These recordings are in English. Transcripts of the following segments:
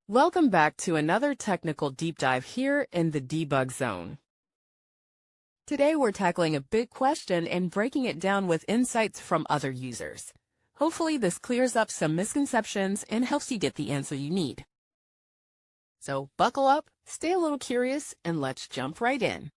Welcome back to another technical deep dive here in the debug zone. Today we're tackling a big question and breaking it down with insights from other users. Hopefully this clears up some misconceptions and helps you get the answer you need. So buckle up, stay a little curious, and let's jump right in.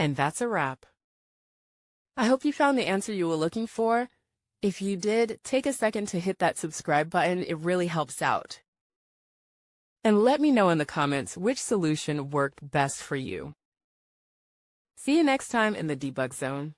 And that's a wrap. I hope you found the answer you were looking for. If you did, take a second to hit that subscribe button. It really helps out. And let me know in the comments which solution worked best for you. See you next time in the debug zone.